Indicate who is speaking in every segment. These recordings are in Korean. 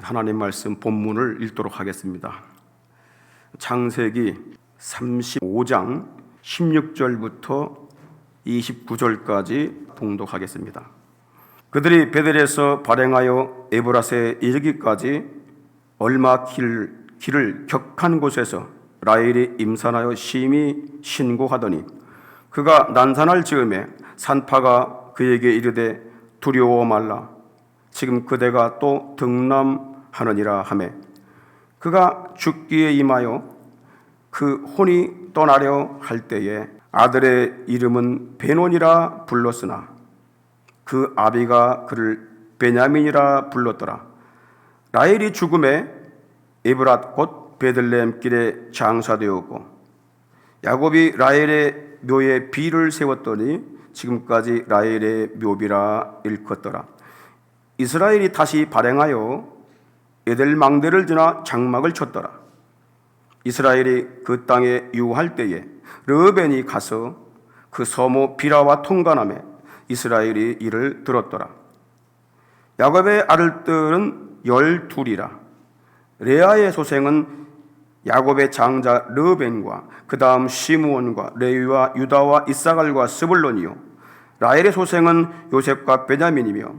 Speaker 1: 하나님 말씀 본문을 읽도록 하겠습니다. 창세기 35장 16절부터 29절까지 봉독하겠습니다. 그들이 베델에서 발행하여 에브라스에 이르기까지 얼마 길을 격한 곳에서 라헬이 임산하여 심히 신고하더니 그가 난산할 즈음에 산파가 그에게 이르되 두려워 말라. 지금 그대가 또 등남하느니라 하매 그가 죽기에 임하여 그 혼이 떠나려 할 때에 아들의 이름은 베논이라 불렀으나 그 아비가 그를 베냐민이라 불렀더라. 라헬이 죽음에 에브랏 곧 베들레헴 길에 장사되었고 야곱이 라헬의 묘에 비를 세웠더니 지금까지 라헬의 묘비라 일컫더라. 이스라엘이 다시 발행하여 에델 망대를 지나 장막을 쳤더라. 이스라엘이 그 땅에 유할 때에 르벤이 가서 그 서모 비라와 통관하며 이스라엘이 이를 들었더라. 야곱의 아들들은 12이라. 레아의 소생은 야곱의 장자 르벤과 그 다음 시므온과 레위와 유다와 이사갈과 스불론이요 라헬의 소생은 요셉과 베냐민이며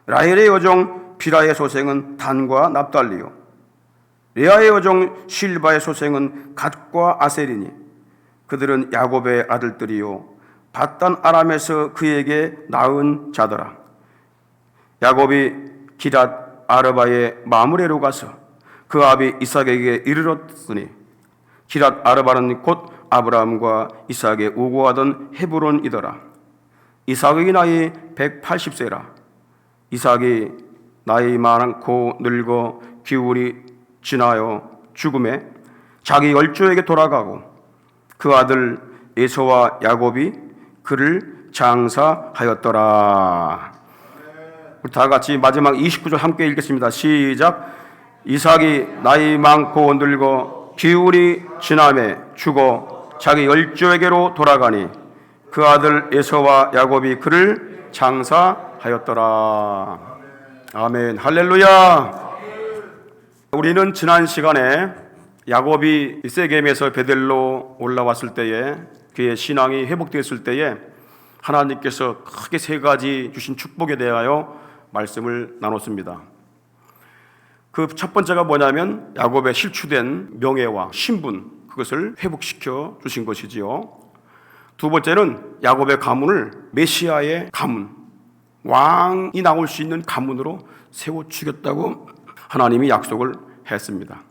Speaker 1: 라헬의 여종 비라의 소생은 단과 납달리요 레아의 여종 실바의 소생은 갓과 아셀이니 그들은 야곱의 아들들이요 밧단 아람에서 그에게 낳은 자더라. 야곱이 기랏 아르바의 마므레로 가서 그 아비 이삭에게 이르렀으니 기랏 아르바는 곧 아브라함과 이삭의 우고하던 헤브론이더라. 이삭의 나이 180세라. 이삭이 나이 많고 늙어 기울이 지나여 죽음에 자기 열조에게 돌아가고 그 아들 에서와 야곱이 그를 장사하였더라. 우리 다 같이 마지막 29절 함께 읽겠습니다. 시작. 이삭이 나이 많고 늙어 기울이 지나매 죽어 자기 열조에게로 돌아가니 그 아들 에서와 야곱이 그를 장사하였더라. 아멘. 할렐루야. 우리는 지난 시간에 야곱이 세겜에서 베델로 올라왔을 때에 그의 신앙이 회복되었을 때에 하나님께서 크게 세 가지 주신 축복에 대하여 말씀을 나눴습니다. 그 첫 번째가 뭐냐면 야곱의 실추된 명예와 신분, 그것을 회복시켜 주신 것이지요. 두 번째는 야곱의 가문을 메시아의 가문, 왕이 나올 수 있는 가문으로 세워주겠다고 하나님이 약속을 했습니다.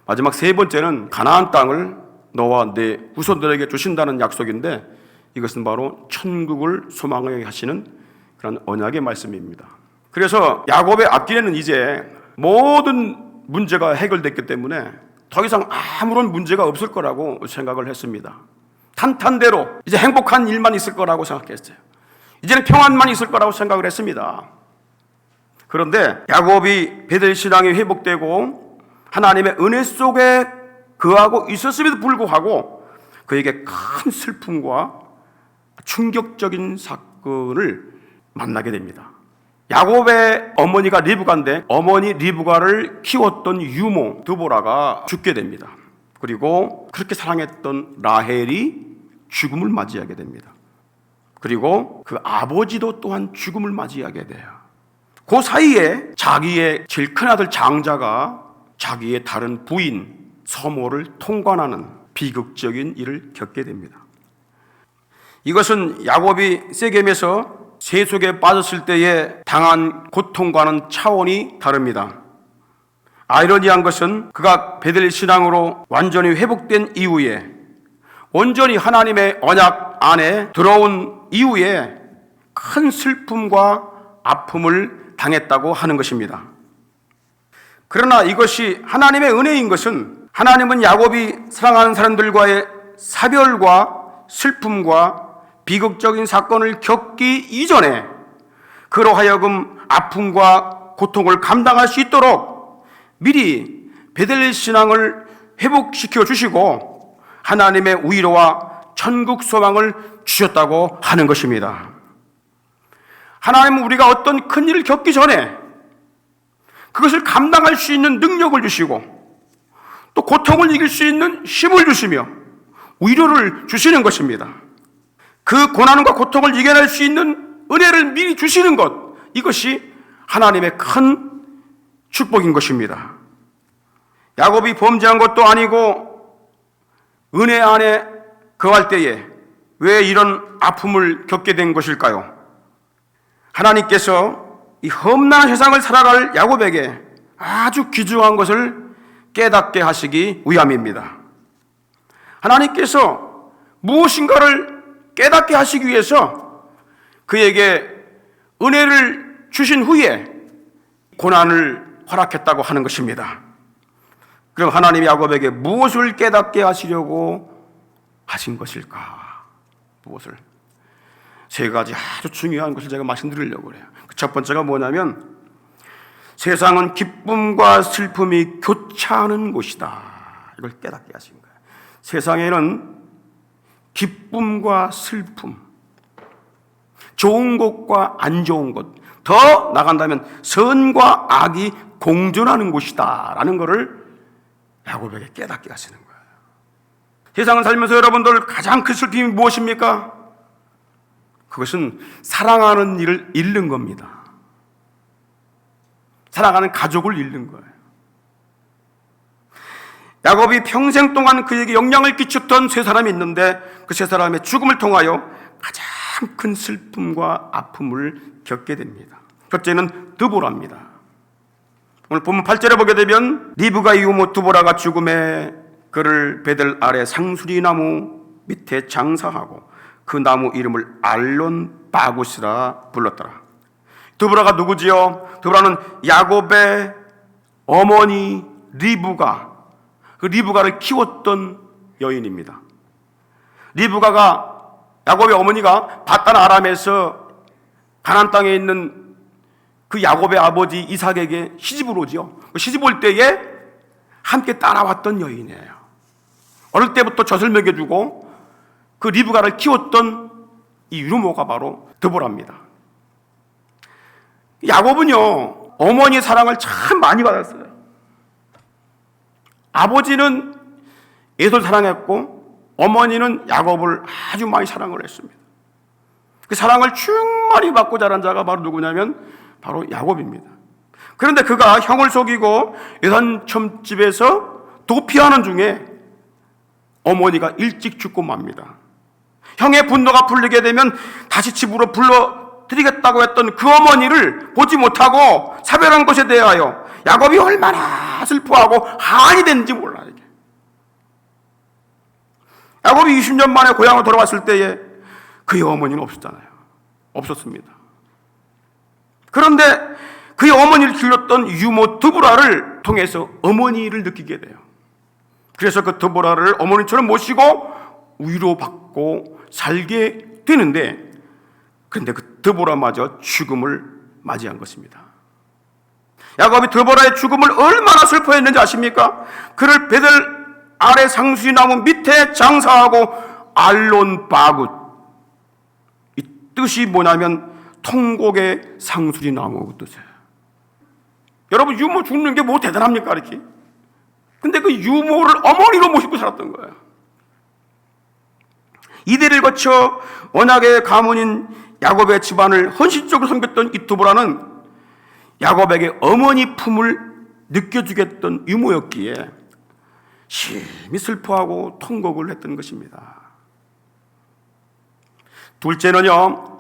Speaker 1: 마지막 세 번째는 가나안 땅을 너와 내 후손들에게 주신다는 약속인데 이것은 바로 천국을 소망하게 하시는 그런 언약의 말씀입니다. 그래서 야곱의 앞길에는 이제 모든 문제가 해결됐기 때문에 더 이상 아무런 문제가 없을 거라고 생각을 했습니다. 탄탄대로 이제 행복한 일만 있을 거라고 생각했어요. 이제는 평안만 있을 거라고 생각을 했습니다. 그런데 야곱이 베델 신앙이 회복되고 하나님의 은혜 속에 거하고 있었음에도 불구하고 그에게 큰 슬픔과 충격적인 사건을 만나게 됩니다. 야곱의 어머니가 리브가인데 어머니 리브가를 키웠던 유모 드보라가 죽게 됩니다. 그리고 그렇게 사랑했던 라헬이 죽음을 맞이하게 됩니다. 그리고 그 아버지도 또한 죽음을 맞이하게 돼요. 그 사이에 자기의 제일 큰 아들 장자가 자기의 다른 부인 서모를 통관하는 비극적인 일을 겪게 됩니다. 이것은 야곱이 세겜에서 세속에 빠졌을 때에 당한 고통과는 차원이 다릅니다. 아이러니한 것은 그가 베델 신앙으로 완전히 회복된 이후에 온전히 하나님의 언약 안에 들어온 이후에 큰 슬픔과 아픔을 당했다고 하는 것입니다. 그러나 이것이 하나님의 은혜인 것은 하나님은 야곱이 사랑하는 사람들과의 사별과 슬픔과 비극적인 사건을 겪기 이전에 그로 하여금 아픔과 고통을 감당할 수 있도록 미리 베델 신앙을 회복시켜 주시고 하나님의 위로와 천국 소망을 주셨다고 하는 것입니다. 하나님은 우리가 어떤 큰 일을 겪기 전에 그것을 감당할 수 있는 능력을 주시고 또 고통을 이길 수 있는 힘을 주시며 위로를 주시는 것입니다. 그 고난과 고통을 이겨낼 수 있는 은혜를 미리 주시는 것, 이것이 하나님의 큰 축복인 것입니다. 야곱이 범죄한 것도 아니고 은혜 안에 거할 때에 왜 이런 아픔을 겪게 된 것일까요? 하나님께서 이 험난한 세상을 살아갈 야곱에게 아주 귀중한 것을 깨닫게 하시기 위함입니다. 하나님께서 무엇인가를 깨닫게 하시기 위해서 그에게 은혜를 주신 후에 고난을 허락했다고 하는 것입니다. 그럼 하나님이 야곱에게 무엇을 깨닫게 하시려고 하신 것일까? 무엇을? 세 가지 아주 중요한 것을 제가 말씀드리려고 해요. 그 첫 번째가 뭐냐면 세상은 기쁨과 슬픔이 교차하는 곳이다. 이걸 깨닫게 하신 거예요. 세상에는 기쁨과 슬픔, 좋은 것과 안 좋은 것, 더 나간다면 선과 악이 공존하는 곳이다 라는 것을 야곱에게 깨닫게 하시는 거예요. 세상을 살면서 여러분들 가장 큰 슬픔이 무엇입니까? 그것은 사랑하는 일을 잃는 겁니다. 사랑하는 가족을 잃는 거예요. 야곱이 평생 동안 그에게 영향을 끼쳤던 세 사람이 있는데 그 세 사람의 죽음을 통하여 가장 큰 슬픔과 아픔을 겪게 됩니다. 첫째는 드보라입니다. 오늘 본문 8절에 보게 되면 리브가의 유모 드보라가 죽음에 그를 베들 아래 상수리 나무 밑에 장사하고 그 나무 이름을 알론 바굿이라 불렀더라. 드보라가 누구지요? 드보라는 야곱의 어머니 리브가, 그 리브가를 키웠던 여인입니다. 리브가가, 야곱의 어머니가 바단 아람에서 가나안 땅에 있는 그 야곱의 아버지 이삭에게 시집을 오지요. 시집 올 때에 함께 따라왔던 여인이에요. 어릴 때부터 젖을 먹여주고 그 리브가를 키웠던 이 유모가 바로 드보라입니다. 야곱은요, 어머니의 사랑을 참 많이 받았어요. 아버지는 에서를 사랑했고 어머니는 야곱을 아주 많이 사랑을 했습니다. 그 사랑을 충만히 받고 자란 자가 바로 누구냐면 바로 야곱입니다. 그런데 그가 형을 속이고 예산 첨집에서 도피하는 중에 어머니가 일찍 죽고 맙니다. 형의 분노가 풀리게 되면 다시 집으로 불러드리겠다고 했던 그 어머니를 보지 못하고 사별한 것에 대하여 야곱이 얼마나 슬퍼하고 한이 됐는지 몰라요. 야곱이 20년 만에 고향으로 돌아왔을 때에 그의 어머니는 없었잖아요. 없었습니다. 그런데 그의 어머니를 길렀던 유모 드보라를 통해서 어머니를 느끼게 돼요. 그래서 그 드보라를 어머니처럼 모시고 위로받고 살게 되는데, 그런데 그 드보라마저 죽음을 맞이한 것입니다. 야곱이 드보라의 죽음을 얼마나 슬퍼했는지 아십니까? 그를 베들 아래 상수리 나무 밑에 장사하고 알론 바굿, 이 뜻이 뭐냐면 통곡의 상수리 나무 그 뜻이에요. 여러분, 유모 죽는 게 뭐 대단합니까 이렇게? 근데 그 유모를 어머니로 모시고 살았던 거예요. 이대를 거쳐 언약의 가문인 야곱의 집안을 헌신적으로 섬겼던 이 드보라는 야곱에게 어머니 품을 느껴주겠던 유모였기에 심히 슬퍼하고 통곡을 했던 것입니다. 둘째는요,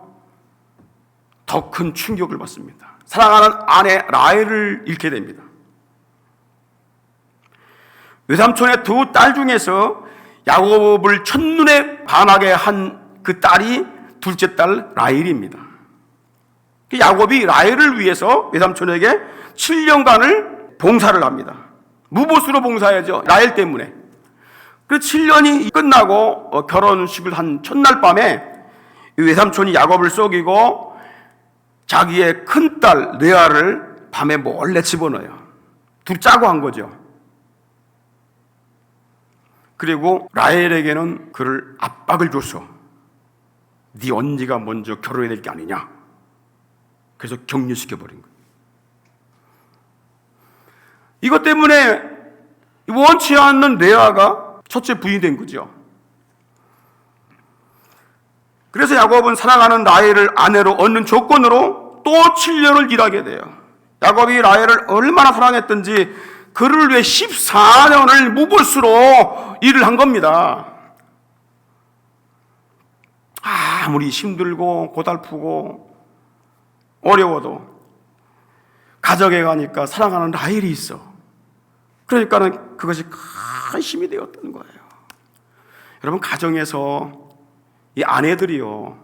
Speaker 1: 더 큰 충격을 받습니다. 사랑하는 아내 라헬을 잃게 됩니다. 외삼촌의 두 딸 중에서 야곱을 첫눈에 반하게 한 그 딸이 둘째 딸 라헬입니다. 야곱이 라헬을 위해서 외삼촌에게 7년간을 봉사를 합니다. 무보수로 봉사해야죠. 라헬 때문에. 그 7년이 끝나고 결혼식을 한 첫날 밤에 외삼촌이 야곱을 속이고 자기의 큰딸 레아를 밤에 몰래 집어넣어요. 둘이 짜고 한 거죠. 그리고 라헬에게는 그를 압박을 줘서 네 언니가 먼저 결혼해야 될 게 아니냐. 그래서 격리시켜버린 거예요. 이것 때문에 원치 않는 레아가 첫째 부인이 된 거죠. 그래서 야곱은 사랑하는 라헬을 아내로 얻는 조건으로 또 7년을 일하게 돼요. 야곱이 라헬을 얼마나 사랑했던지 그를 위해 14년을 무벌수로 일을 한 겁니다. 아무리 힘들고 고달프고 어려워도 가정에 가니까 사랑하는 라헬이 있어. 그러니까는 그것이 큰 힘이 되었던 거예요. 여러분, 가정에서 이 아내들이요,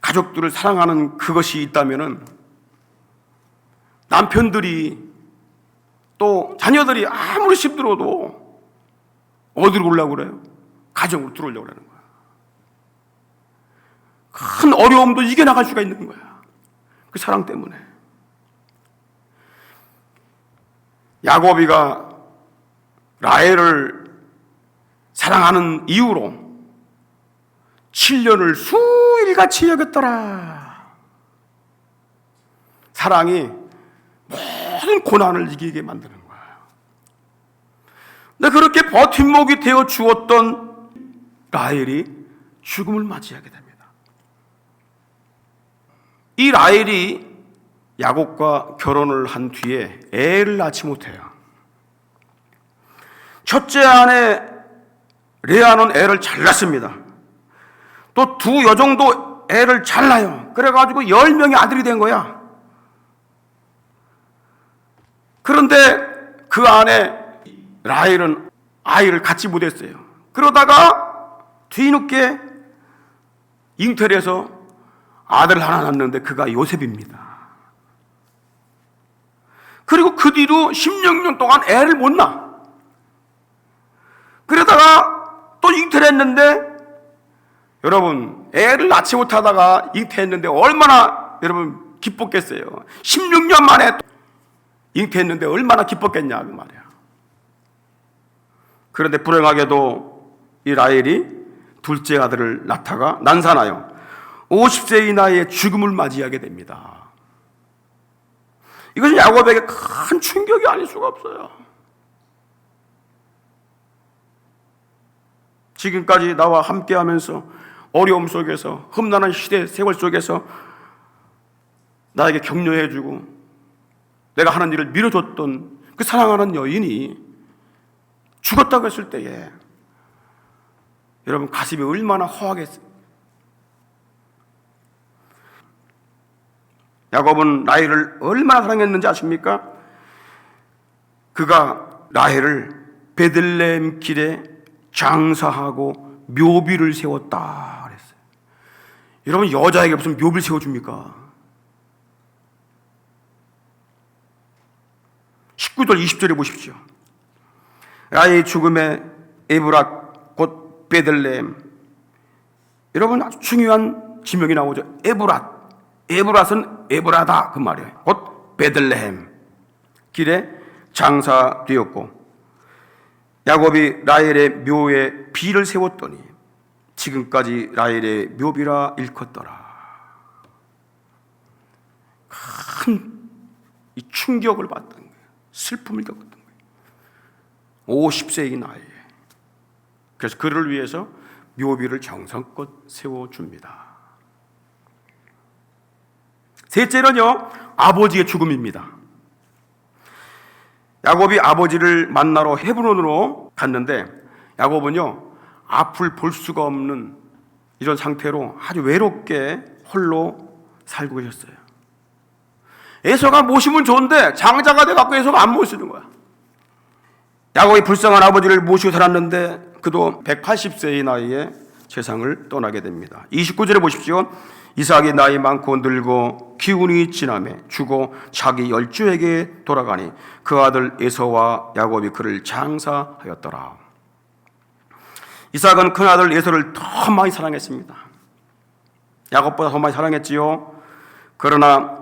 Speaker 1: 가족들을 사랑하는 그것이 있다면은 남편들이 또 자녀들이 아무리 힘들어도 어디로 오려고 그래요? 가정으로 들어오려고 그러는 거야. 큰 어려움도 이겨나갈 수가 있는 거야. 그 사랑 때문에. 야곱이가 라헬을 사랑하는 이유로 7년을 수일같이 여겼더라. 사랑이 모든 고난을 이기게 만드는 거예요. 근데 그렇게 버팀목이 되어 주었던 라헬이 죽음을 맞이하게 됩니다. 이 라헬이 야곱과 결혼을 한 뒤에 애를 낳지 못해요. 첫째 아내 레아는 애를 잘 낳습니다. 또 두 여종도 애를 잘 낳아요. 그래가지고 10명의 아들이 된 거야. 그런데 그 안에 라헬은 아이를 갖지 못했어요. 그러다가 뒤늦게 잉태를 해서 아들 하나 낳았는데 그가 요셉입니다. 그리고 그 뒤로 16년 동안 애를 못 낳아. 그러다가 또 잉태를 했는데, 여러분, 애를 낳지 못하다가 잉태했는데 얼마나 여러분 기뻤겠어요. 16년 만에 잉태했는데 얼마나 기뻤겠냐 그 말이야. 그런데 불행하게도 이 라헬이 둘째 아들을 낳다가 난산하여 50세의 나이에 죽음을 맞이하게 됩니다. 이것은 야곱에게 큰 충격이 아닐 수가 없어요. 지금까지 나와 함께하면서 어려움 속에서, 험난한 시대 세월 속에서 나에게 격려해주고 내가 하는 일을 밀어줬던 그 사랑하는 여인이 죽었다고 했을 때에 여러분 가슴이 얼마나 허하겠어요. 야곱은 라헬을 얼마나 사랑했는지 아십니까? 그가 라헬을 베들레헴 길에 장사하고 묘비를 세웠다 그랬어요. 여러분, 여자에게 무슨 묘비를 세워줍니까? 19절 20절에 보십시오. 라헬의 죽음에 에브랏 곧 베들레헴, 여러분 아주 중요한 지명이 나오죠. 에브랏은 에브라다 그 말이에요. 곧 베들레헴 길에 장사되었고, 야곱이 라헬의 묘에 비를 세웠더니 지금까지 라헬의 묘비라 일컫더라. 큰 이 충격을 받던 거예요. 슬픔을 겪었던 거예요. 50세의 나이에. 그래서 그를 위해서 묘비를 정성껏 세워줍니다. 셋째는요, 아버지의 죽음입니다. 야곱이 아버지를 만나러 헤브론으로 갔는데, 야곱은요 앞을 볼 수가 없는 이런 상태로 아주 외롭게 홀로 살고 계셨어요. 에서가 모시면 좋은데 장자가 돼갖고 에서가 안 모시는 거야. 야곱이 불쌍한 아버지를 모시고 살았는데 그도 180세의 나이에 세상을 떠나게 됩니다. 29절에 보십시오. 이삭이 나이 많고 늙고 기운이 지나매 죽어 자기 열조에게 돌아가니 그 아들 에서와 야곱이 그를 장사하였더라. 이삭은 큰 아들 에서를 더 많이 사랑했습니다. 야곱보다 더 많이 사랑했지요. 그러나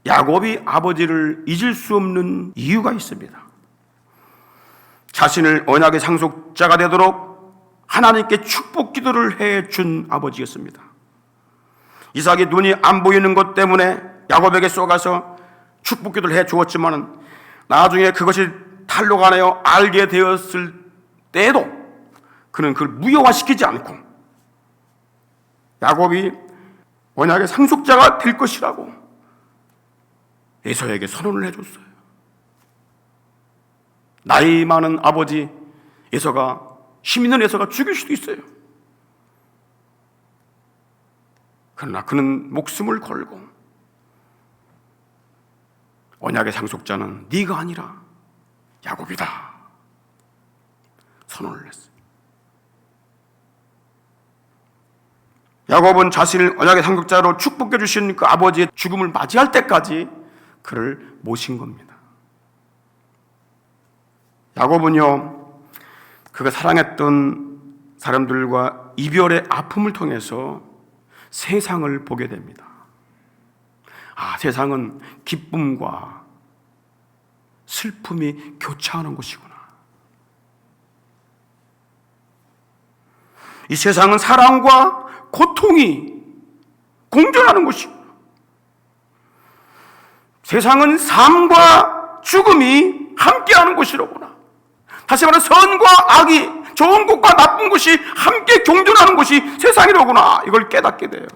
Speaker 1: 야곱이 아버지를 잊을 수 없는 이유가 있습니다. 자신을 언약의 상속자가 되도록 하나님께 축복 기도를 해준 아버지였습니다. 이삭이 눈이 안 보이는 것 때문에 야곱에게 쏘가서 축복 기도를 해 주었지만 나중에 그것이 탈로가내어 알게 되었을 때에도 그는 그걸 무효화시키지 않고 야곱이 언약의 상속자가 될 것이라고 에서에게 선언을 해줬어요. 나이 많은 아버지 에서가, 힘 있는 에서가 죽일 수도 있어요. 그러나 그는 목숨을 걸고 언약의 상속자는 네가 아니라 야곱이다 선언을 했어요. 야곱은 자신을 언약의 상속자로 축복해 주신 그 아버지의 죽음을 맞이할 때까지 그를 모신 겁니다. 야곱은요, 그가 사랑했던 사람들과 이별의 아픔을 통해서 세상을 보게 됩니다. 세상은 기쁨과 슬픔이 교차하는 곳이구나. 이 세상은 사랑과 고통이 공존하는 곳이구나. 세상은 삶과 죽음이 함께하는 곳이로구나. 다시 말해 선과 악이, 좋은 것과 나쁜 것이 함께 공존하는 곳이 세상이로구나. 이걸 깨닫게 돼요.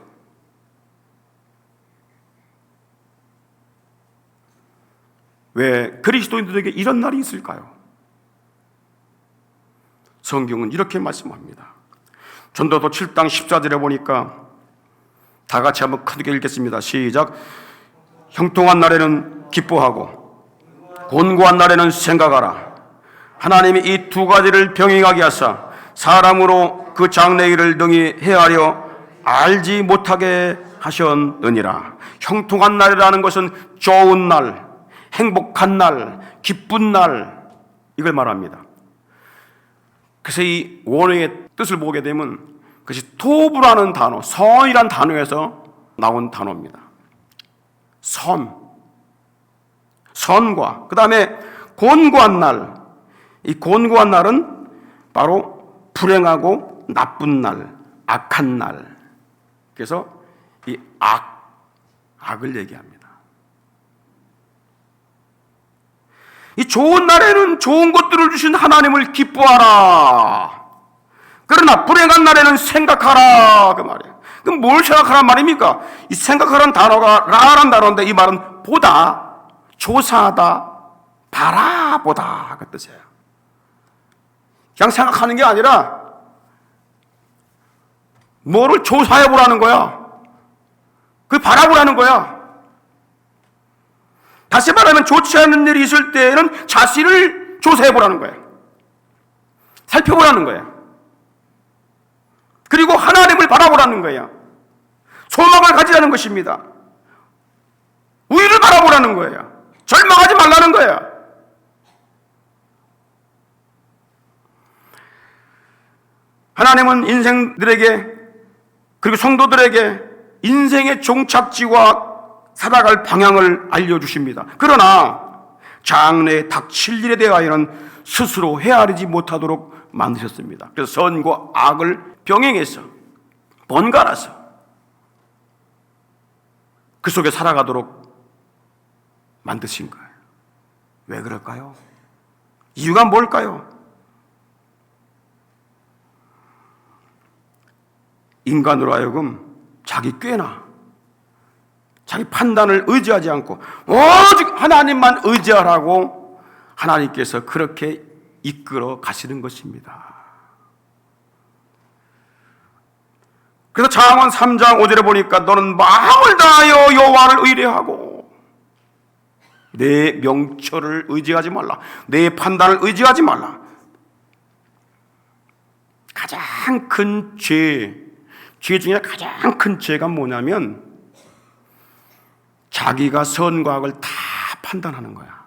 Speaker 1: 왜 그리스도인들에게 이런 날이 있을까요? 성경은 이렇게 말씀합니다. 전도서 7장 14절에 보니까 다 같이 한번 크게 읽겠습니다. 시작. 형통한 날에는 기뻐하고 곤고한 날에는 생각하라. 하나님이 이 두 가지를 병행하게 하사 사람으로 그 장래일을 능히 헤아려 알지 못하게 하셨느니라. 형통한 날이라는 것은 좋은 날, 행복한 날, 기쁜 날, 이걸 말합니다. 그래서 이 원어의 뜻을 보게 되면 그것이 토부라는 단어, 선이란 단어에서 나온 단어입니다. 선과 그 다음에 곤고한 날, 이 곤고한 날은 바로 불행하고 나쁜 날, 악한 날. 그래서 이 악을 얘기합니다. 이 좋은 날에는 좋은 것들을 주신 하나님을 기뻐하라. 그러나 불행한 날에는 생각하라, 그 말이에요. 그럼 뭘 생각하란 말입니까? 이 생각하라는 단어가 라라는 단어인데 이 말은 보다, 조사하다, 바라보다 그 뜻이에요. 그냥 생각하는 게 아니라 뭐를 조사해 보라는 거야. 그걸 바라보라는 거야. 다시 말하면 좋지 않은 일이 있을 때에는 자신을 조사해 보라는 거야. 살펴보라는 거야. 그리고 하나님을 바라보라는 거야. 소망을 가지라는 것입니다. 우위를 바라보라는 거예요. 절망하지 말라는 거야. 하나님은 인생들에게 그리고 성도들에게 인생의 종착지와 살아갈 방향을 알려주십니다. 그러나 장래에 닥칠 일에 대하여는 스스로 헤아리지 못하도록 만드셨습니다. 그래서 선과 악을 병행해서 번갈아서 그 속에 살아가도록 만드신 거예요. 왜 그럴까요? 이유가 뭘까요? 인간으로 하여금 자기 꾀나 자기 판단을 의지하지 않고 오직 하나님만 의지하라고 하나님께서 그렇게 이끌어 가시는 것입니다. 그래서 잠언 3장 5절에 보니까 너는 마음을 다하여 여호와를 의뢰하고 내 명철을 의지하지 말라. 내 판단을 의지하지 말라. 가장 큰 죄 중에 가장 큰 죄가 뭐냐면 자기가 선과 악을 다 판단하는 거야.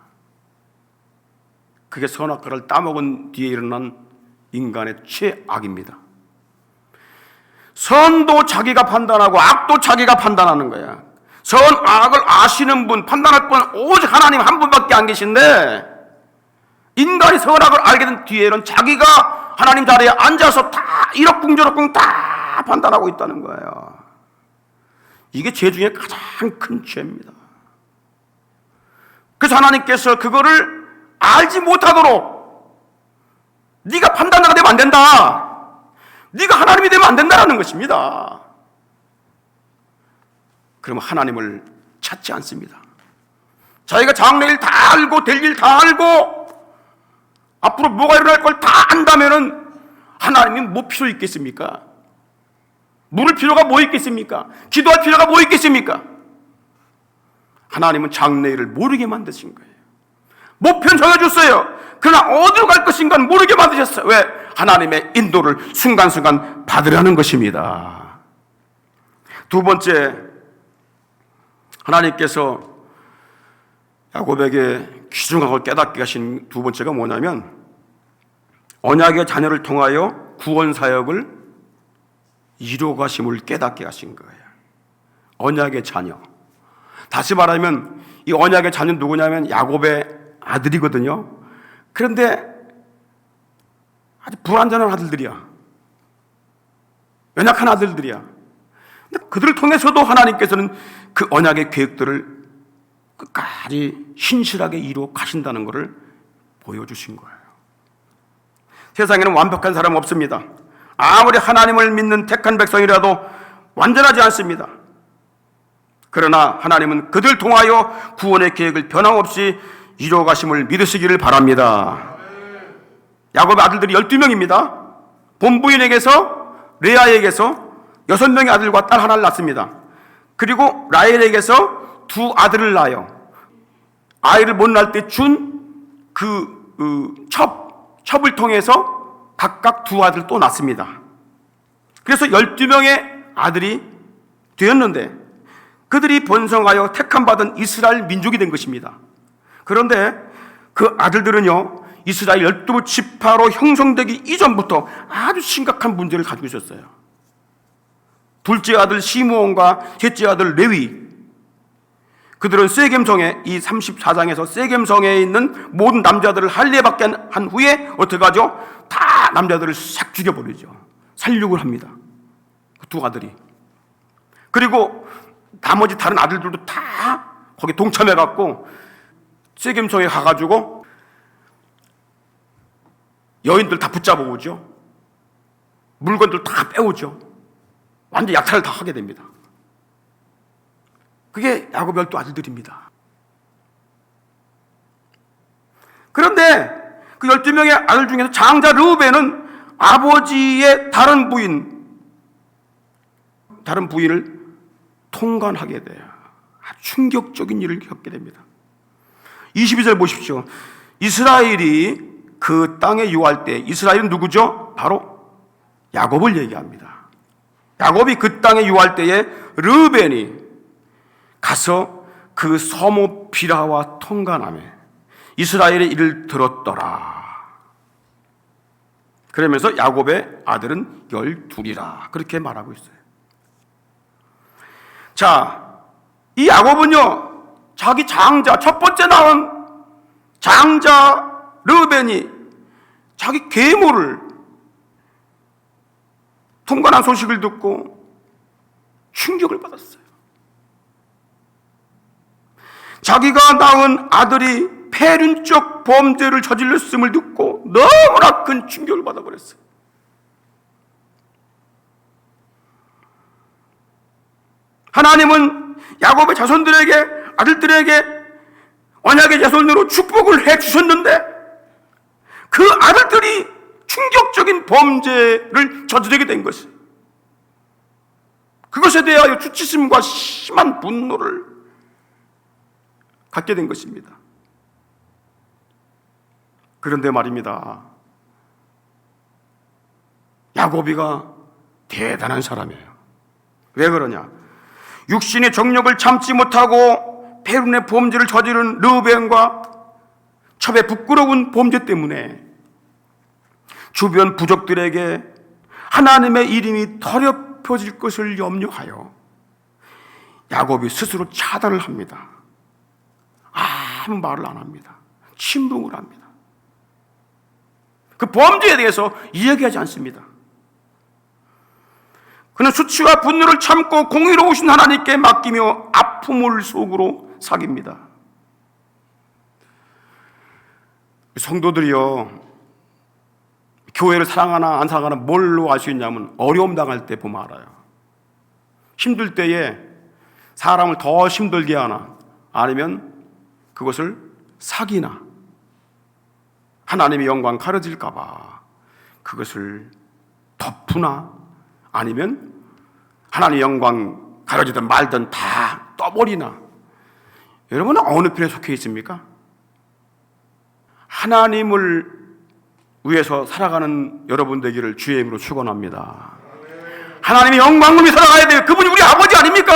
Speaker 1: 그게 선악과를 따먹은 뒤에 일어난 인간의 최악입니다. 선도 자기가 판단하고 악도 자기가 판단하는 거야. 선, 악을 아시는 분, 판단할 분 오직 하나님 한 분밖에 안 계신데 인간이 선악을 알게 된 뒤에는 자기가 하나님 자리에 앉아서 다 이러쿵저러쿵 다 판단하고 있다는 거예요. 이게 죄 중에 가장 큰 죄입니다. 그래서 하나님께서 그거를 알지 못하도록 네가 판단자가 되면 안 된다. 네가 하나님이 되면 안 된다라는 것입니다. 그러면 하나님을 찾지 않습니다. 자기가 장래일 다 알고 될 일 다 알고 앞으로 뭐가 일어날 걸 다 안다면은 하나님이 뭐 필요 있겠습니까? 물을 필요가 뭐 있겠습니까? 기도할 필요가 뭐 있겠습니까? 하나님은 장래일을 모르게 만드신 거예요. 목표는 정해줬어요. 그러나 어디로 갈 것인가 모르게 만드셨어요. 왜? 하나님의 인도를 순간순간 받으라는 것입니다. 두 번째, 하나님께서 야곱에게 귀중하고 깨닫게 하신 두 번째가 뭐냐면 언약의 자녀를 통하여 구원 사역을 이루어가심을 깨닫게 하신 거예요. 언약의 자녀. 다시 말하면 이 언약의 자녀는 누구냐면 야곱의 아들이거든요. 그런데 아주 불완전한 아들들이야. 연약한 아들들이야. 근데 그들을 통해서도 하나님께서는 그 언약의 계획들을 끝까지 신실하게 이루어 가신다는 것을 보여주신 거예요. 세상에는 완벽한 사람 없습니다. 아무리 하나님을 믿는 택한 백성이라도 완전하지 않습니다. 그러나 하나님은 그들 통하여 구원의 계획을 변함없이 이루어 가심을 믿으시기를 바랍니다. 야곱의 아들들이 12명입니다. 본부인에게서 레아에게서 6명의 아들과 딸 하나를 낳습니다. 그리고 라헬에게서 2 아들을 낳아요. 아이를 못 낳을 때 준 첩을 통해서 각각 2 아들을 또 낳습니다. 그래서 12명의 아들이 되었는데 그들이 번성하여 택함받은 이스라엘 민족이 된 것입니다. 그런데 그 아들들은요, 이스라엘 12지파로 형성되기 이전부터 아주 심각한 문제를 가지고 있었어요. 둘째 아들 시므온과 셋째 아들 레위, 그들은 세겜성에, 이 34장에서 세겜성에 있는 모든 남자들을 할례받게 한 후에 어떻게 하죠? 다 남자들을 싹 죽여버리죠. 살육을 합니다. 그 2 아들이. 그리고 나머지 다른 아들들도 다 거기 동참해갖고 세겜성에 가가지고 여인들 다 붙잡아 오죠. 물건들 다 빼오죠. 완전 약탈을 다 하게 됩니다. 그게 야곱 12 아들들입니다. 그런데 그 12명의 아들 중에서 장자 르우벤은 아버지의 다른 부인을 통간하게 돼요. 아주 충격적인 일을 겪게 됩니다. 22절 보십시오. 이스라엘이 그 땅에 유할 때, 이스라엘은 누구죠? 바로 야곱을 얘기합니다. 야곱이 그 땅에 유할 때에 르우벤이 가서 그 서모 비라와 통간하며 이스라엘의 일을 들었더라. 그러면서 야곱의 아들은 12이라 그렇게 말하고 있어요. 자, 이 야곱은요, 자기 장자, 첫 번째 나온 장자 르우벤이 자기 계모를 통관한 소식을 듣고 충격을 받았어요. 자기가 낳은 아들이 폐륜적 범죄를 저질렀음을 듣고 너무나 큰 충격을 받아버렸어요. 하나님은 야곱의 자손들에게, 아들들에게 언약의 자손으로 축복을 해주셨는데 그 아들들이 충격적인 범죄를 저지르게 된 것이, 그것에 대하여 수치심과 심한 분노를 갖게 된 것입니다. 그런데 말입니다, 야곱이가 대단한 사람이에요. 왜 그러냐? 육신의 정욕을 참지 못하고 폐륜의 범죄를 저지른 르우벤과 첩의 부끄러운 범죄 때문에 주변 부족들에게 하나님의 이름이 더럽혀질 것을 염려하여 야곱이 스스로 차단을 합니다. 아무 말을 안 합니다. 침묵을 합니다. 그 범죄에 대해서 이야기하지 않습니다. 그는 수치와 분노를 참고 공의로우신 하나님께 맡기며 아픔을 속으로 사깁니다. 성도들이요, 교회를 사랑하나 안 사랑하나 뭘로 알 수 있냐면 어려움 당할 때 보면 알아요. 힘들 때에 사람을 더 힘들게 하나, 아니면 그것을 사기나 하나님의 영광 가려질까 봐 그것을 덮으나, 아니면 하나님의 영광 가려지든 말든 다 떠버리나. 여러분은 어느 편에 속해 있습니까? 하나님을 위해서 살아가는 여러분 되기를 주의 이름으로 축원합니다. 하나님의 영광을 위해 살아가야 돼요. 그분이 우리 아버지 아닙니까?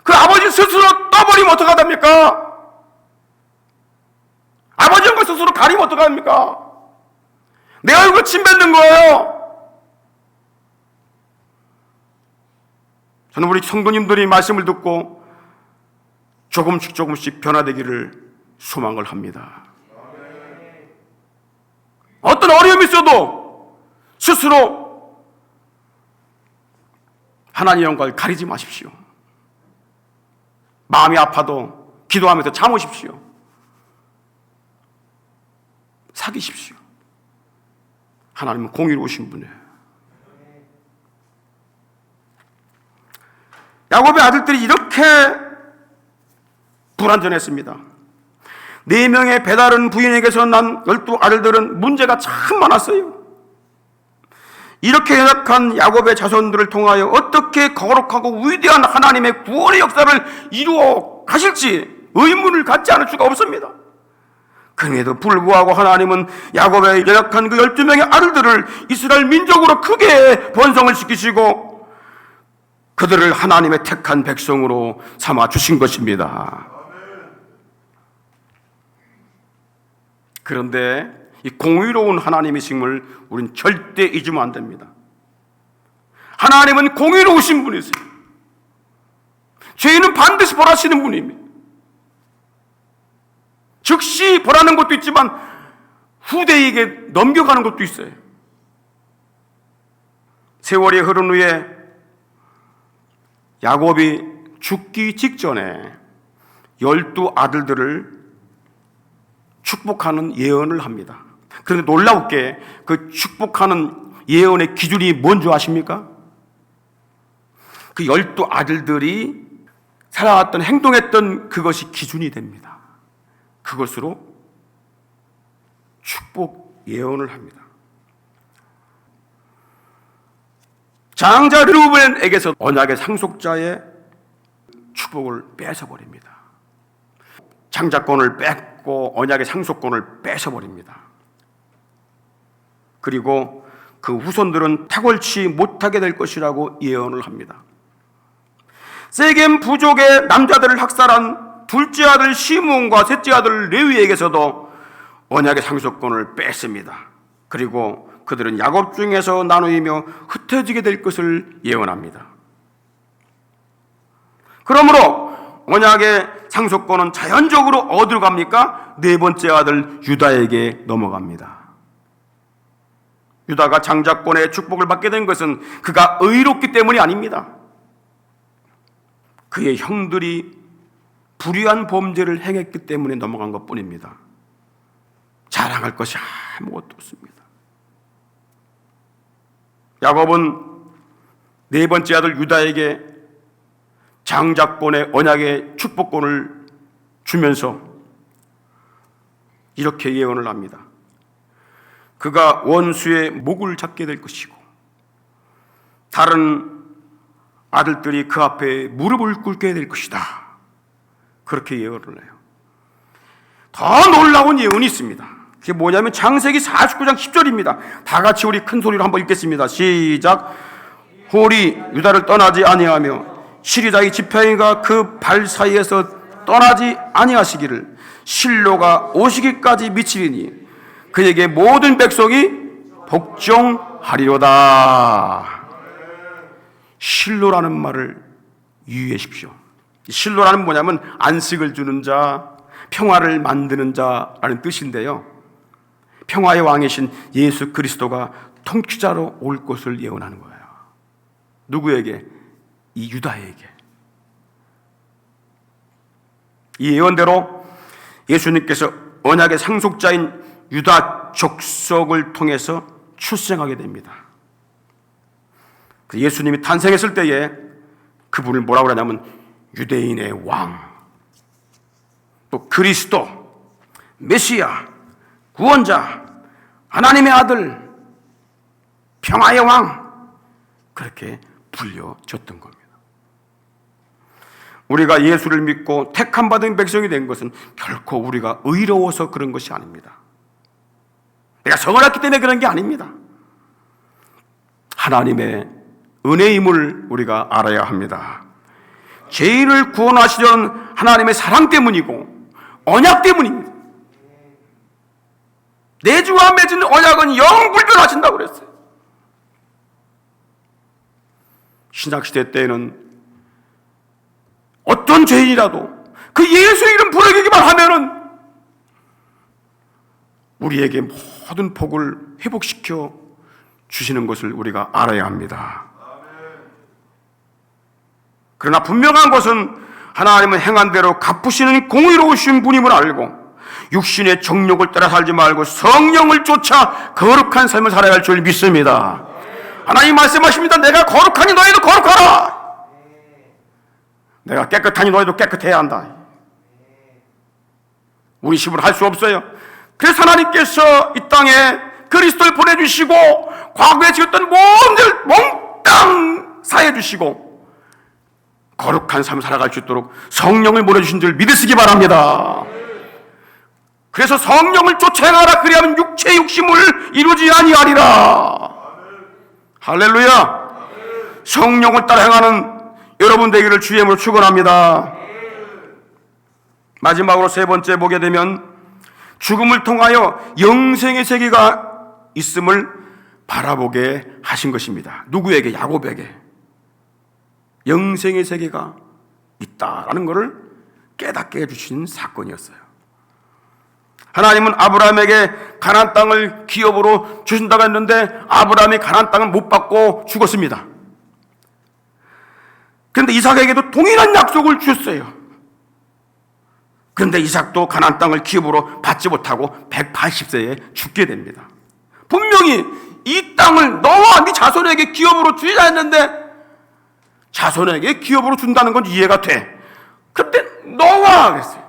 Speaker 1: 그 아버지 스스로 떠버리면 어떡합니까? 아버지 영광 스스로 가리면 어떡합니까? 내 얼굴 침 뱉는 거예요. 저는 우리 성도님들이 말씀을 듣고 조금씩 변화되기를 소망을 합니다. 어떤 어려움이 있어도 스스로 하나님의 영광을 가리지 마십시오. 마음이 아파도 기도하면서 참으십시오. 사귀십시오. 하나님은 공의로우신 분이에요. 야곱의 아들들이 이렇게 불완전했습니다. 4명의 배다른 부인에게서 난 12 아들들은 문제가 참 많았어요. 이렇게 연약한 야곱의 자손들을 통하여 어떻게 거룩하고 위대한 하나님의 구원의 역사를 이루어 가실지 의문을 갖지 않을 수가 없습니다. 그럼에도 불구하고 하나님은 야곱의 연약한 그 12명의 아들들을 이스라엘 민족으로 크게 번성을 시키시고 그들을 하나님의 택한 백성으로 삼아 주신 것입니다. 그런데 이 공의로운 하나님이심을 우리는 절대 잊으면 안 됩니다. 하나님은 공의로우신 분이세요. 죄인은 반드시 벌하시는 분입니다. 즉시 벌하는 것도 있지만 후대에게 넘겨가는 것도 있어요. 세월이 흐른 후에 야곱이 죽기 직전에 12 아들들을 축복하는 예언을 합니다. 그런데 놀랍게 그 축복하는 예언의 기준이 뭔지 아십니까? 그 12 아들들이 살아왔던, 행동했던 그것이 기준이 됩니다. 그것으로 축복 예언을 합니다. 장자 르우벤에게서 언약의 상속자의 축복을 뺏어버립니다. 장자권을 뺏고 언약의 상속권을 뺏어버립니다. 그리고 그 후손들은 탁월치 못하게 될 것이라고 예언을 합니다. 세겜 부족의 남자들을 학살한 둘째 아들 시므온과 셋째 아들 레위에게서도 언약의 상속권을 뺐습니다. 그리고 그들은 야곱 중에서 나누이며 흩어지게 될 것을 예언합니다. 그러므로 언약의 상속권은 자연적으로 어디로 갑니까? 네 번째 아들 유다에게 넘어갑니다. 유다가 장자권의 축복을 받게 된 것은 그가 의롭기 때문이 아닙니다. 그의 형들이 불의한 범죄를 행했기 때문에 넘어간 것뿐입니다. 자랑할 것이 아무것도 없습니다. 야곱은 네 번째 아들 유다에게 장자권의 언약의 축복권을 주면서 이렇게 예언을 합니다. 그가 원수의 목을 잡게 될 것이고 다른 아들들이 그 앞에 무릎을 꿇게 될 것이다. 그렇게 예언을 해요. 더 놀라운 예언이 있습니다. 그게 뭐냐면 창세기 49장 10절입니다. 다 같이 우리 큰 소리로 한번 읽겠습니다. 시작. 홀이 유다를 떠나지 아니하며 시리자의 지팡이가 그 발 사이에서 떠나지 아니하시기를 실로가 오시기까지 미치리니 그에게 모든 백성이 복종하리로다. 실로라는 말을 유의하십시오. 실로라는 뭐냐면 안식을 주는 자, 평화를 만드는 자라는 뜻인데요. 평화의 왕이신 예수 그리스도가 통치자로 올 것을 예언하는 거예요. 누구에게? 이 유다에게. 이 예언대로 예수님께서 언약의 상속자인 유다 족속을 통해서 출생하게 됩니다. 예수님이 탄생했을 때에 그분을 뭐라고 그러냐면 유대인의 왕, 또 그리스도, 메시아, 구원자, 하나님의 아들, 평화의 왕, 그렇게 불려졌던 겁니다. 우리가 예수를 믿고 택함 받은 백성이 된 것은 결코 우리가 의로워서 그런 것이 아닙니다. 내가 성을 했기 때문에 그런 게 아닙니다. 하나님의 은혜임을 우리가 알아야 합니다. 죄인을 구원하시려는 하나님의 사랑 때문이고 언약 때문입니다. 내 주와 맺은 언약은 영불변하신다고 그랬어요. 신약시대 때에는 어떤 죄인이라도 그 예수 이름 부르기만 하면은 우리에게 모든 복을 회복시켜 주시는 것을 우리가 알아야 합니다. 그러나 분명한 것은 하나님은 행한 대로 갚으시는 공의로우신 분임을 알고 육신의 정욕을 따라 살지 말고 성령을 쫓아 거룩한 삶을 살아야 할 줄 믿습니다. 하나님 말씀하십니다. 내가 거룩하니 너희도 거룩하라. 내가 깨끗하니 너희도 깨끗해야 한다. 우리 힘으로 할 수 없어요. 그래서 하나님께서 이 땅에 그리스도를 보내주시고 과거에 지었던 모든 몽땅 사해주시고 거룩한 삶을 살아갈 수 있도록 성령을 보내주신 줄 믿으시기 바랍니다. 그래서 성령을 쫓아가라. 그리하면 육체의 욕심을 이루지 아니하리라. 할렐루야. 성령을 따라 행하는 여러분 되기를 주의 이름으로 축원합니다. 마지막으로 세 번째 보게 되면 죽음을 통하여 영생의 세계가 있음을 바라보게 하신 것입니다. 누구에게? 야곱에게 영생의 세계가 있다라는 것을 깨닫게 해주신 사건이었어요. 하나님은 아브라함에게 가나안 땅을 기업으로 주신다고 했는데 아브라함이 가나안 땅을 못 받고 죽었습니다. 그런데 이삭에게도 동일한 약속을 주셨어요. 그런데 이삭도 가나안 땅을 기업으로 받지 못하고 180세에 죽게 됩니다. 분명히 이 땅을 너와 네 자손에게 기업으로 주자 했는데 자손에게 기업으로 준다는 건 이해가 돼. 그때 너와 그랬어요.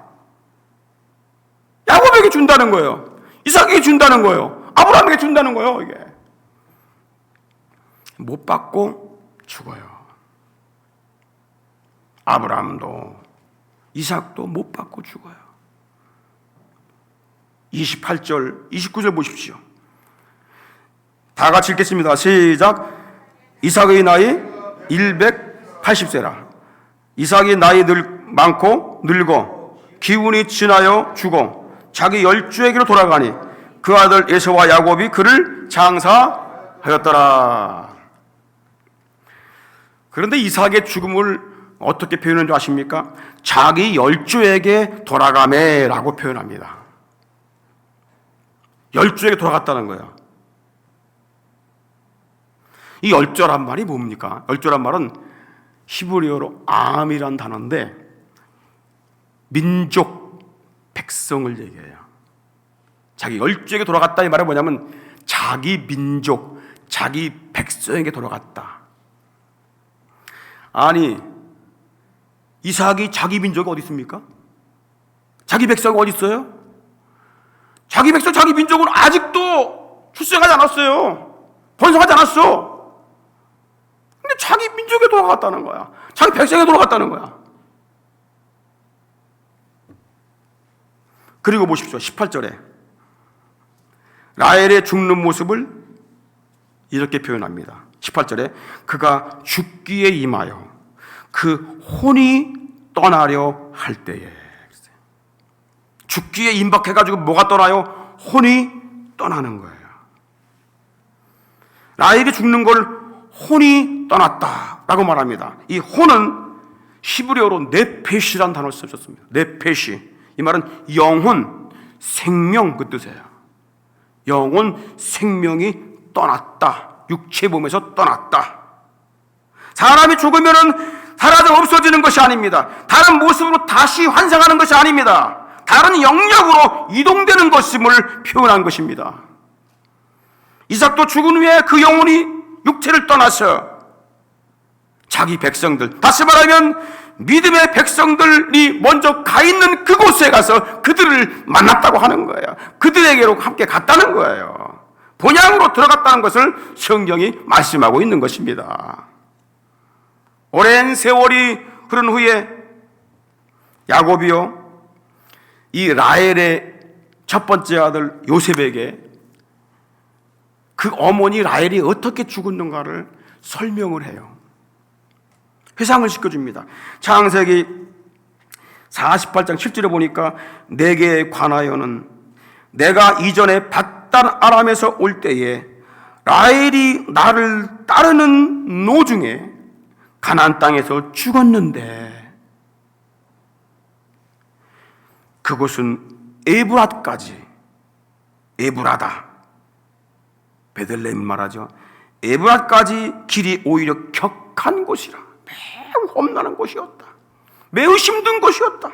Speaker 1: 야곱에게 준다는 거예요. 이삭에게 준다는 거예요. 아브라함에게 준다는 거예요. 이게 못 받고 죽어요. 아브라함도 이삭도 못 받고 죽어요. 28절, 29절 보십시오. 다 같이 읽겠습니다. 시작. 이삭의 나이 180세라. 이삭이 나이 많고 늙어 기운이 지나여 죽어 자기 열조에게로 돌아가니 그 아들 에서와 야곱이 그를 장사하였더라. 그런데 이삭의 죽음을 어떻게 표현한 줄 아십니까? 자기 열조에게 돌아가매라고 표현합니다. 열조에게 돌아갔다는 거예요. 이 열조란 말이 뭡니까? 열조란 말은 히브리어로 암이란 단어인데 민족, 백성을 얘기해요. 자기 열조에게 돌아갔다 이 말은 뭐냐면 자기 민족, 자기 백성에게 돌아갔다. 아니 이삭이 자기 민족이 어디 있습니까? 자기 백성이 어디 있어요? 자기 백성, 자기 민족은 아직도 출생하지 않았어요. 번성하지 않았어. 근데 자기 민족에 돌아갔다는 거야. 자기 백성에 돌아갔다는 거야. 그리고 보십시오. 18절에 라헬의 죽는 모습을 이렇게 표현합니다. 18절에 그가 죽기에 임하여 그 혼이 떠나려 할 때에. 죽기에 임박해가지고 뭐가 떠나요? 혼이 떠나는 거예요. 라헬이 죽는 걸 혼이 떠났다라고 말합니다. 이 혼은 히브리어로 네페시라는 단어를 쓰셨습니다. 네페시. 이 말은 영혼, 생명 그 뜻이에요. 영혼, 생명이 떠났다. 육체 몸에서 떠났다. 사람이 죽으면은 사라져 없어지는 것이 아닙니다. 다른 모습으로 다시 환생하는 것이 아닙니다. 다른 영역으로 이동되는 것임을 표현한 것입니다. 이삭도 죽은 후에 그 영혼이 육체를 떠나서 자기 백성들, 다시 말하면 믿음의 백성들이 먼저 가 있는 그곳에 가서 그들을 만났다고 하는 거예요. 그들에게로 함께 갔다는 거예요. 본향으로 들어갔다는 것을 성경이 말씀하고 있는 것입니다. 오랜 세월이 흐른 후에 야곱이요, 이 라헬의 첫 번째 아들 요셉에게 그 어머니 라헬이 어떻게 죽었는가를 설명을 해요. 회상을 시켜줍니다. 창세기 48장 7절에 보니까 내게 관하여는 내가 이전에 밧단 아람에서 올 때에 라헬이 나를 따르는 노중에 가나안 땅에서 죽었는데 그곳은 에브랏까지, 에브라다, 베들레헴 말하죠. 에브랏까지 길이 오히려 격한 곳이라, 매우 험난한 곳이었다, 매우 힘든 곳이었다.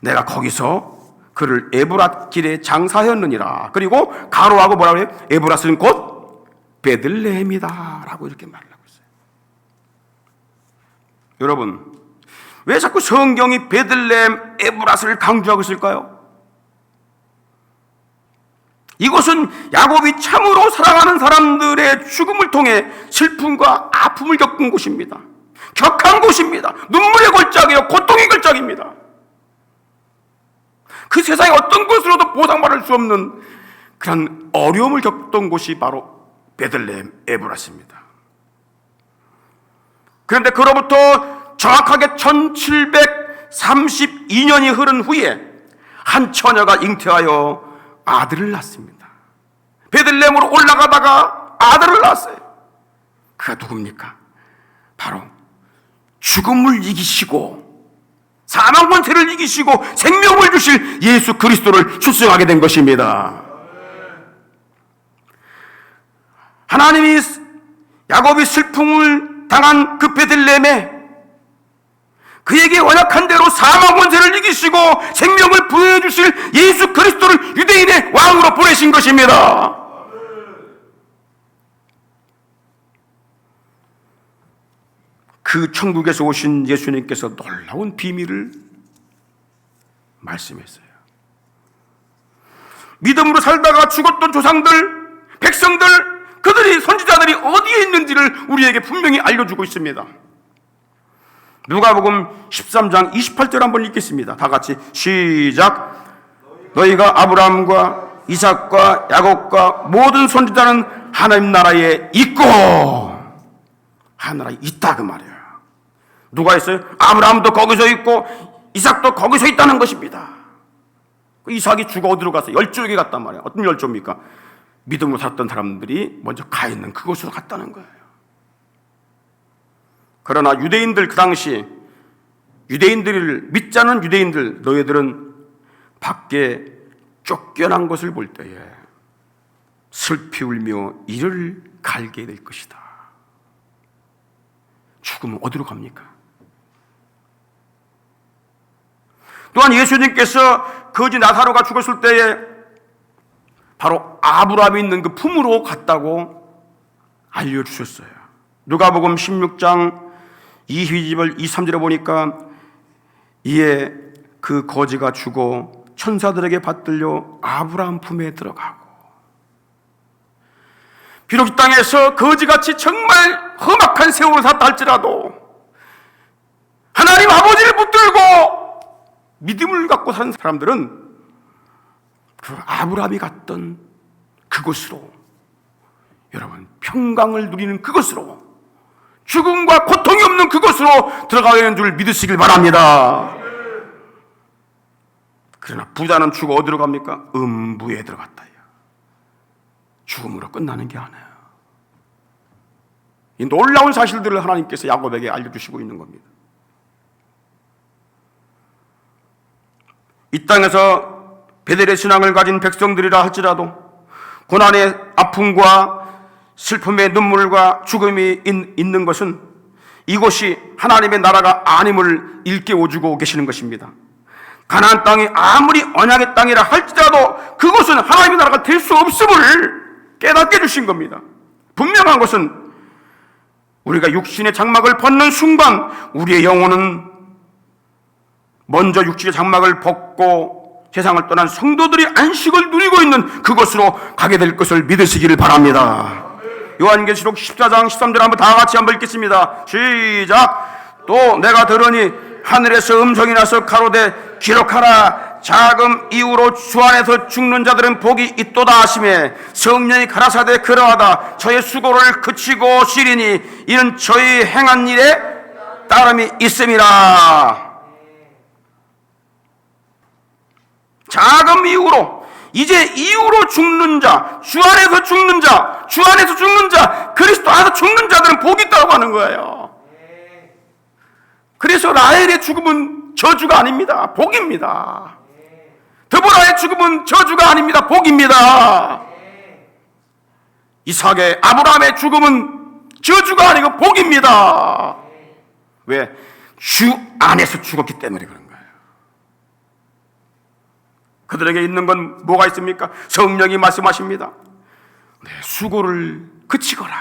Speaker 1: 내가 거기서 그를 에브랏 길에 장사하였느니라. 그리고 가로하고 뭐라고 해요? 에브랏은 곧 베들레헴이다 라고 이렇게 말을 하고 있어요. 여러분, 왜 자꾸 성경이 베들레헴, 에브랏을 강조하고 있을까요? 이곳은 야곱이 참으로 사랑하는 사람들의 죽음을 통해 슬픔과 아픔을 겪은 곳입니다. 격한 곳입니다. 눈물의 골짜기요, 고통의 골짜기입니다. 그 세상의 어떤 곳으로도 보상받을 수 없는 그런 어려움을 겪던 곳이 바로 베들레헴, 에브랏입니다. 그런데 그로부터 정확하게 1732년이 흐른 후에 한 처녀가 잉태하여 아들을 낳습니다. 베들레헴으로 올라가다가 아들을 낳았어요. 그가 누굽니까? 바로 죽음을 이기시고 사망 권세를 이기시고 생명을 주실 예수 그리스도를 출생하게 된 것입니다. 하나님이 야곱이 슬픔을 당한 그 베들레헴에 그에게 원약한 대로 사망 권세를 이기시고 생명을 부여해 주실 예수 그리스도를 유대인의 왕으로 보내신 것입니다. 그 천국에서 오신 예수님께서 놀라운 비밀을 말씀했어요. 믿음으로 살다가 죽었던 조상들, 백성들, 그들이 선지자들이 어디에 있는지를 우리에게 분명히 알려주고 있습니다. 누가복음 13장 28절 한번 읽겠습니다. 다 같이 시작. 너희가 아브라함과 이삭과 야곱과 모든 선지자는 하나님 나라에 있고, 하나님나라에 있다 그 말이에요. 누가 있어요? 아브라함도 거기서 있고 이삭도 거기서 있다는 것입니다. 이삭이 죽어 어디로 갔어요? 열조에게 갔단 말이에요. 어떤 열조입니까? 믿음으로 살았던 사람들이 먼저 가 있는 그곳으로 갔다는 거예요. 그러나 유대인들, 그 당시 유대인들을 믿지 않은 유대인들, 너희들은 밖에 쫓겨난 것을 볼 때에 슬피 울며 이를 갈게 될 것이다. 죽으면 어디로 갑니까? 또한 예수님께서 거지 나사로가 죽었을 때에 바로 아브라함이 있는 그 품으로 갔다고 알려주셨어요. 누가복음 16장 2절 3절에 보니까 이에 그 거지가 죽어 천사들에게 받들려 아브라함 품에 들어가고, 비록 이 땅에서 거지같이 정말 험악한 세월을 살았다 할지라도 하나님 아버지를 붙들고 믿음을 갖고 사는 사람들은 그 아브라함이 갔던 그곳으로, 여러분 평강을 누리는 그곳으로, 죽음과 고통이 없는 그곳으로 들어가는 줄 믿으시길 바랍니다. 그러나 부자는 죽어 어디로 갑니까? 음부에 들어갔다. 죽음으로 끝나는 게 아니에요. 이 놀라운 사실들을 하나님께서 야곱에게 알려주시고 있는 겁니다. 이 땅에서 베델의 신앙을 가진 백성들이라 할지라도 고난의 아픔과 슬픔의 눈물과 죽음이 있는 것은 이곳이 하나님의 나라가 아님을 일깨워주고 계시는 것입니다. 가나안 땅이 아무리 언약의 땅이라 할지라도 그것은 하나님의 나라가 될 수 없음을 깨닫게 해주신 겁니다. 분명한 것은 우리가 육신의 장막을 벗는 순간 우리의 영혼은 먼저 육신의 장막을 벗고 세상을 떠난 성도들이 안식을 누리고 있는 그것으로 가게 될 것을 믿으시기를 바랍니다. 요한계시록 14장 13절 한번 다 같이 한번 읽겠습니다. 시작. 또 내가 들으니 하늘에서 음성이 나서 가로되 기록하라. 자금 이후로 주 안에서 죽는 자들은 복이 있도다 하시매 성령이 가라사대 그러하다. 저의 수고를 그치고 쉬리니 이는 저희 행한 일에 따름이 있음이라. 자금 이후로, 이제 이후로 죽는 자, 주 안에서 죽는 자, 주 안에서 죽는 자, 그리스도 안에서 죽는 자들은 복이 있다고 하는 거예요. 그래서 라헬의 죽음은 저주가 아닙니다. 복입니다. 드보라의 죽음은 저주가 아닙니다. 복입니다. 이삭의, 아브라함의 죽음은 저주가 아니고 복입니다. 왜? 주 안에서 죽었기 때문에 그런 거예요. 그들에게 있는 건 뭐가 있습니까? 성령이 말씀하십니다. 네, 수고를 그치거라,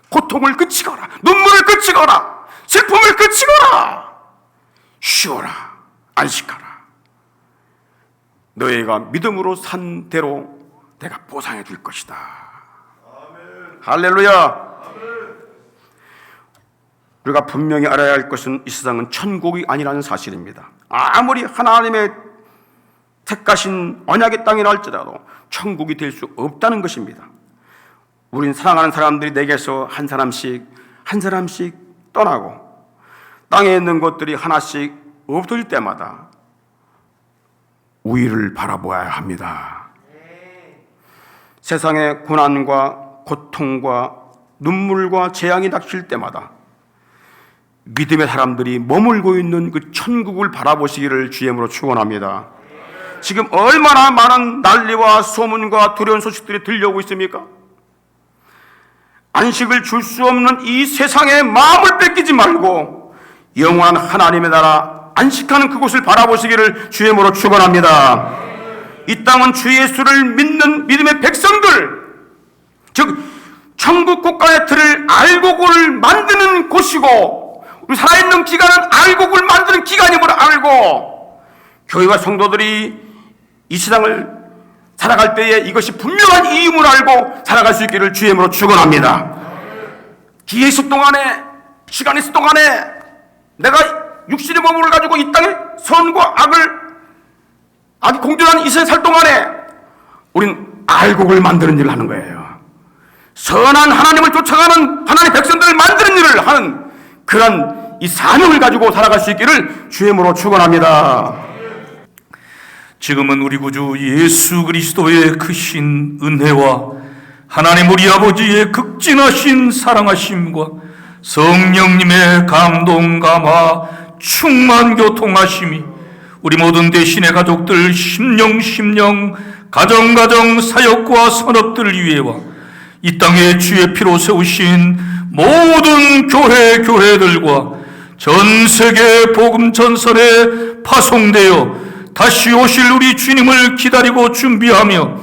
Speaker 1: 고통을 그치거라, 눈물을 그치거라, 슬픔을 그치거라, 쉬어라, 안식하라. 너희가 믿음으로 산 대로 내가 보상해 줄 것이다. 아멘. 할렐루야. 아멘. 우리가 분명히 알아야 할 것은 이 세상은 천국이 아니라는 사실입니다. 아무리 하나님의 택하신 언약의 땅이라 할지라도 천국이 될 수 없다는 것입니다. 우린 사랑하는 사람들이 내게서 한 사람씩 떠나고 땅에 있는 것들이 하나씩 없어질 때마다 위를 바라보아야 합니다. 세상의 고난과 고통과 눈물과 재앙이 닥칠 때마다 믿음의 사람들이 머물고 있는 그 천국을 바라보시기를 주님으로 축원합니다. 지금 얼마나 많은 난리와 소문과 두려운 소식들이 들려오고 있습니까? 안식을 줄 수 없는 이 세상에 마음을 뺏기지 말고 영원한 하나님의 나라 안식하는 그곳을 바라보시기를 주님으로 축원합니다. 이 땅은 주 예수를 믿는 믿음의 백성들, 즉 천국 국가의 틀을 알고를 만드는 곳이고, 우리 살아있는 기간은 알고를 만드는 기간임을 알고 교회와 성도들이 이 세상을 살아갈 때에 이것이 분명한 이임을 알고 살아갈 수 있기를 주님으로 축원합니다. 기회 있을 동안에, 시간이 있을 동안에 내가 육신의 몸을 가지고 이 땅에 선과 악을 아주 공존한 이 세상 살 동안에 우린 알곡을 만드는 일을 하는 거예요. 선한 하나님을 쫓아가는 하나님의 백성들을 만드는 일을 하는 그런 이 사명을 가지고 살아갈 수 있기를 주님으로 축원합니다.
Speaker 2: 지금은 우리 구주 예수 그리스도의 크신 은혜와 하나님 우리 아버지의 극진하신 사랑하심과 성령님의 감동 감화 충만 교통하심이 우리 모든 대신의 가족들 심령 가정 사역과 산업들을 위해와 이 땅에 주의 피로 세우신 모든 교회들과 전 세계 복음 전선에 파송되어 다시 오실 우리 주님을 기다리고 준비하며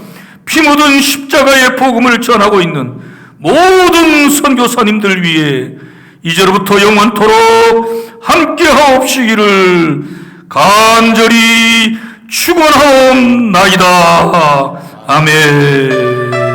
Speaker 2: 피 묻은 십자가의 복음을 전하고 있는 모든 선교사님들 위해 이제로부터 영원토록 함께하옵시기를 간절히 축원하옵나이다. 아멘.